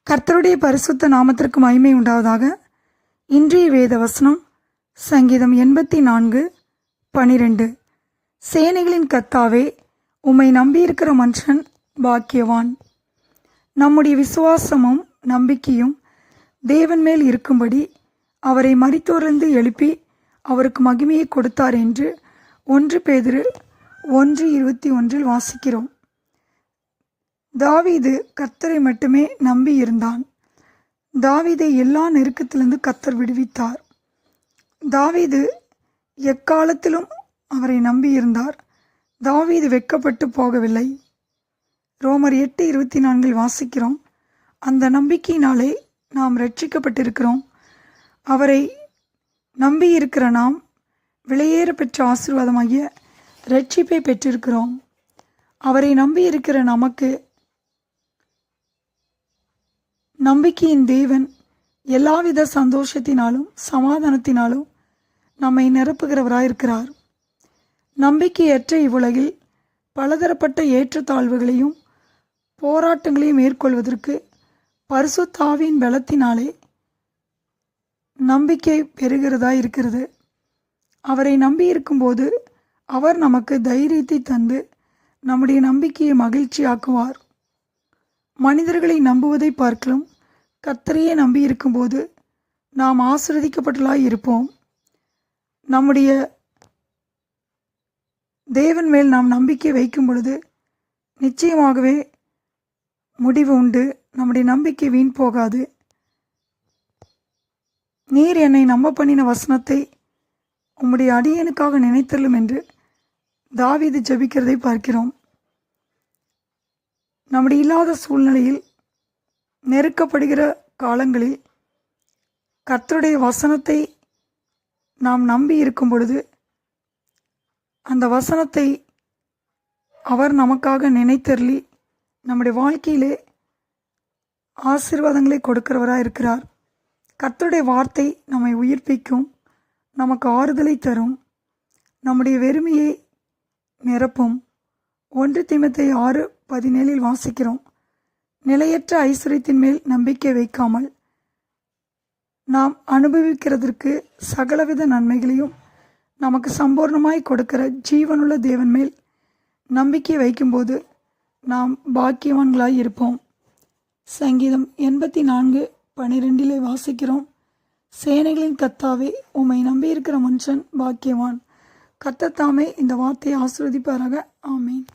கர்த்தருடைய பரிசுத்த நாமத்திற்கு மகிமை உண்டாவதாக. இன்றைய வேத வசனம் சங்கீதம் 84:12. சேனைகளின் கர்த்தாவே, உம்மை நம்பியிருக்கிற மனுஷன் பாக்கியவான். நம்முடைய விசுவாசமும் நம்பிக்கையும் தேவன் மேல் இருக்கும்படி அவரை மரித்தோரிலிருந்து எழுப்பி அவருக்கு மகிமையை கொடுத்தார் என்று 1 பேதுரு 1:21 வாசிக்கிறோம். தாவீது கர்த்தரை மட்டுமே நம்பி இருந்தான். தாவீதை எல்லா நெருக்கத்திலிருந்து கர்த்தர் விடுவித்தார். தாவீது எக்காலத்திலும் அவரை நம்பியிருந்தார். தாவீது வெட்கப்பட்டு போகவில்லை. ரோமர் 8:24 வாசிக்கிறோம். அந்த நம்பிக்கையினாலே நாம் ரட்சிக்கப்பட்டிருக்கிறோம். அவரை நம்பியிருக்கிற நாம் விலையேற பெற்ற ஆசீர்வாதமாகிய ரட்சிப்பை பெற்றிருக்கிறோம். அவரை நம்பியிருக்கிற நமக்கு நம்பிக்கையின் தேவன் எல்லாவித சந்தோஷத்தினாலும் சமாதானத்தினாலும் நம்மை நிரப்புகிறவராயிருக்கிறார். நம்பிக்கையற்ற இவ்வுலகில் பலதரப்பட்ட ஏற்றத்தாழ்வுகளையும் போராட்டங்களையும் மேற்கொள்வதற்கு பரிசுத்த ஆவியின் பலத்தினாலே நம்பிக்கை பெறுகிறதா இருக்கிறது. அவரை நம்பியிருக்கும்போது அவர் நமக்கு தைரியத்தை தந்து நம்முடைய நம்பிக்கையை மகிழ்ச்சியாக்குவார். மனிதர்களை நம்புவதை பார்க்கலாம் கர்த்தரையே நம்பி இருக்கும்போது நாம் ஆசீர்வதிக்கப்பட்டவர்களாய் இருப்போம். நம்முடைய தேவன் மேல் நாம் நம்பிக்கை வைக்கும் பொழுது நிச்சயமாகவே முடிவு உண்டு. நம்முடைய நம்பிக்கை வீண் போகாது. நீர் என்னை நம்ப பண்ணின வசனத்தை உம்முடைய அடியனுக்காக நினைத்தள்ளும் என்று தாவீது ஜெபிக்கிறதை பார்க்கிறோம். நம்முடைய இல்லாத சூழ்நிலையில் நெருக்கப்படுகிற காலங்களில் கர்த்தருடைய வசனத்தை நாம் நம்பி இருக்கும் பொழுது அந்த வசனத்தை அவர் நமக்காக நினைத்தருளி நம்முடைய வாழ்க்கையிலே ஆசீர்வாதங்களை கொடுக்கிறவராக இருக்கிறார். கர்த்தருடைய வார்த்தை நம்மை உயிர்ப்பிக்கும், நமக்கு ஆறுதலை தரும், நம்முடைய வெறுமையை நிரப்பும். 1 தீமோத்தேயு 6:17 வாசிக்கிறோம். நிலையற்ற ஐஸ்வர்யத்தின் மேல் நம்பிக்கை வைக்காமல் நாம் அனுபவிக்கிறதற்கு சகலவித நன்மைகளையும் நமக்கு சம்பூர்ணமாய் கொடுக்கிற ஜீவனுள்ள தேவன் மேல் நம்பிக்கை வைக்கும்போது நாம் பாக்கியவான்களாய் இருப்போம். சங்கீதம் 84:12 வாசிக்கிறோம். சேனைகளின் கர்த்தாவே, உம்மை நம்பியிருக்கிற மனுஷன் பாக்கியவான். கர்த்தர் தாமே இந்த வார்த்தையை ஆசீர்வதிப்பாராக. ஆமேன்.